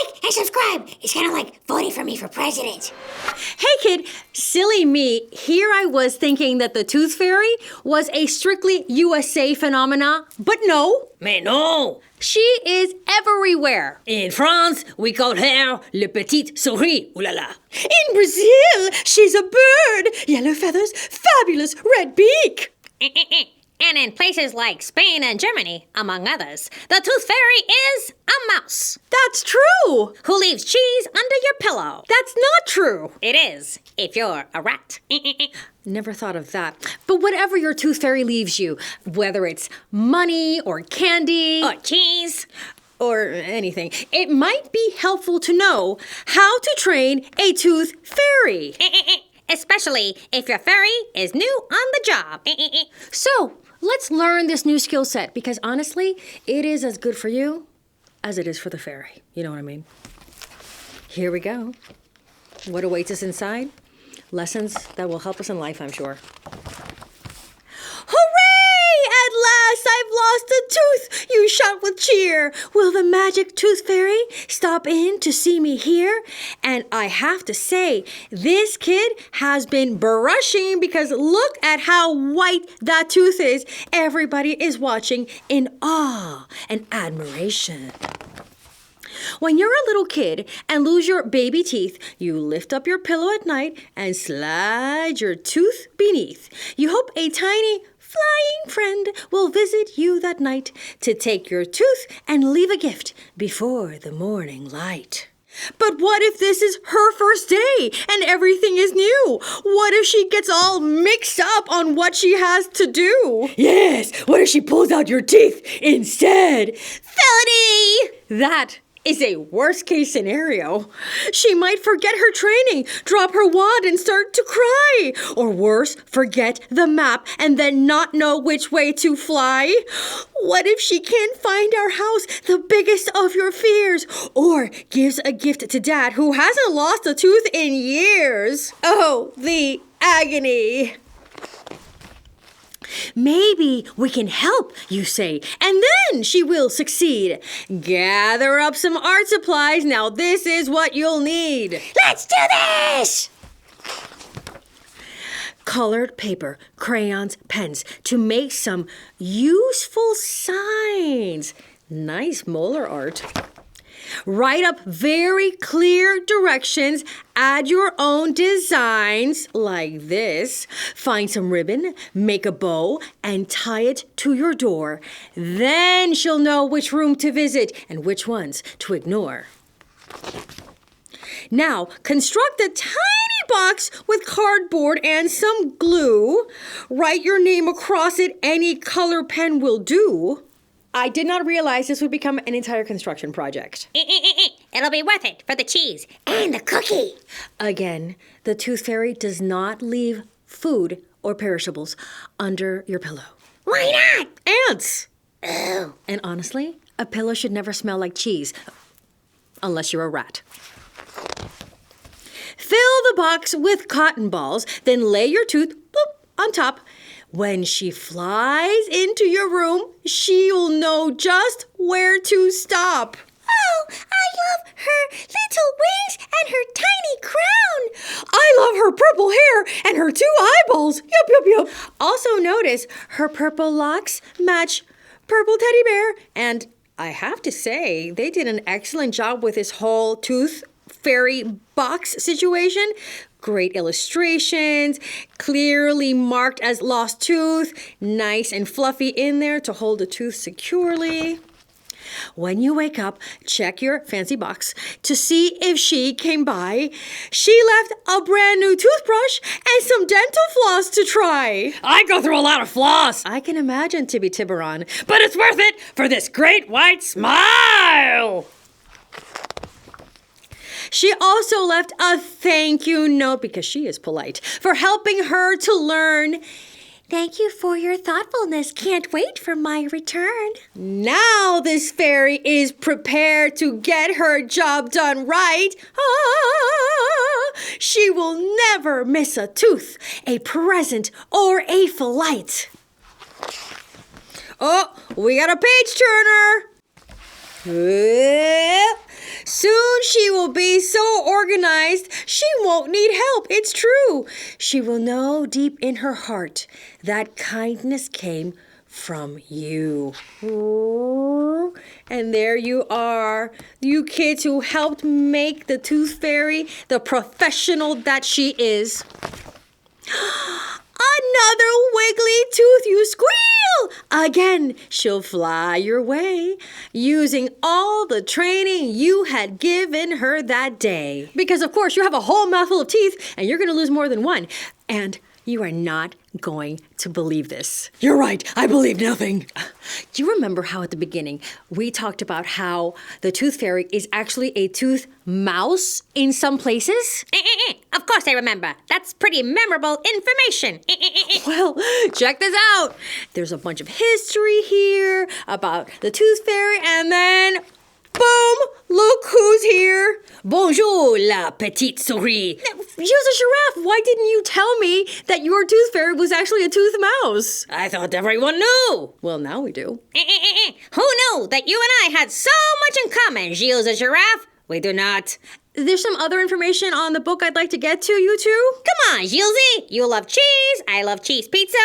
like and subscribe. It's kind of like voting for me for president. Hey kid, silly me. Here I was thinking that the tooth fairy was a strictly USA phenomena, but no. Mais non! She is everywhere. In France, we call her le petit souris. Ooh la la. In Brazil, she's a bird. Yellow feathers, fabulous red beak. And in places like Spain and Germany, among others, the tooth fairy is a mouse. That's true. Who leaves cheese under your pillow. That's not true. It is, if you're a rat. Never thought of that. But whatever your tooth fairy leaves you, whether it's money or candy Or cheese. or anything, it might be helpful to know how to train a tooth fairy. Especially if your fairy is new on the job. So, let's learn this new skill set because honestly, it is as good for you as it is for the fairy. You know what I mean? Here we go. What awaits us inside? Lessons that will help us in life, I'm sure. Hooray! At last I've lost a tooth! You shout with cheer. Will the magic tooth fairy stop in to see me here? And I have to say, this kid has been brushing because look at how white that tooth is. Everybody is watching in awe and admiration. When you're a little kid and lose your baby teeth, you lift up your pillow at night and slide your tooth beneath. You hope a tiny flying friend will visit you that night to take your tooth and leave a gift before the morning light. But what if this is her first day and everything is new? What if she gets all mixed up on what she has to do? Yes, what if she pulls out your teeth instead? Felony! That is a worst-case scenario. She might forget her training, drop her wand, and start to cry. Or worse, forget the map and then not know which way to fly. What if she can't find our house, the biggest of your fears? Or gives a gift to Dad who hasn't lost a tooth in years? Oh, the agony. Maybe we can help, you say, and then she will succeed. Gather up some art supplies. Now this is what you'll need. Let's do this! Colored paper, crayons, pens to make some useful signs. Nice molar art. Write up very clear directions. Add your own designs like this. Find some ribbon, make a bow, and tie it to your door. Then she'll know which room to visit and which ones to ignore. Now, construct a tiny box with cardboard and some glue. Write your name across it. Any color pen will do. I did not realize this would become an entire construction project. It'll be worth it for the cheese and the cookie. Again, the tooth fairy does not leave food or perishables under your pillow. Why not? Ants! Oh. And honestly, a pillow should never smell like cheese. Unless you're a rat. Fill the box with cotton balls, then lay your tooth on top. When she flies into your room, she'll know just where to stop. Oh, I love her little wings and her tiny crown. I love her purple hair and her 2 eyeballs. Yup, yup, yup. Also notice her purple locks match purple teddy bear. And I have to say, they did an excellent job with this whole tooth fairy box situation. Great illustrations, clearly marked as lost tooth, nice and fluffy in there to hold the tooth securely. When you wake up, check your fancy box to see if she came by. She left a brand new toothbrush and some dental floss to try. I go through a lot of floss, I can imagine, Tibby Tiburon. but it's worth it for this great white smile. She also left a thank you note, because she is polite, for helping her to learn. Thank you for your thoughtfulness. Can't wait for my return. Now this fairy is prepared to get her job done right. She will never miss a tooth, a present, or a flight. Oh, we got a page turner. Soon she will be so organized, she won't need help. It's true. She will know deep in her heart that kindness came from you. Ooh. And there you are, you kids who helped make the Tooth Fairy the professional that she is. Another wiggly tooth, you squeal! Again, she'll fly your way, using all the training you had given her that day. Because, of course, you have a whole mouthful of teeth, and you're going to lose more than one. And you are not going to believe this. You're right. I believe nothing. Do you remember how at the beginning we talked about how the Tooth Fairy is actually a tooth mouse in some places? Of course I remember. That's pretty memorable information. Well, check this out. There's a bunch of history here about the Tooth Fairy, and then boom, look who's here. Bonjour, la petite souris. You're a giraffe. Why didn't you tell me that your Tooth Fairy was actually a tooth mouse? I thought everyone knew. Well, now we do. Who knew that you and I had so much in common, Gilles the giraffe? We do not. There's some other information on the book I'd like to get to, you two. Come on, Gilesy. You love cheese. I love cheese pizza.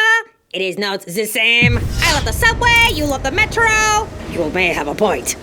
It is not the same. I love the subway. You love the metro. You may have a point.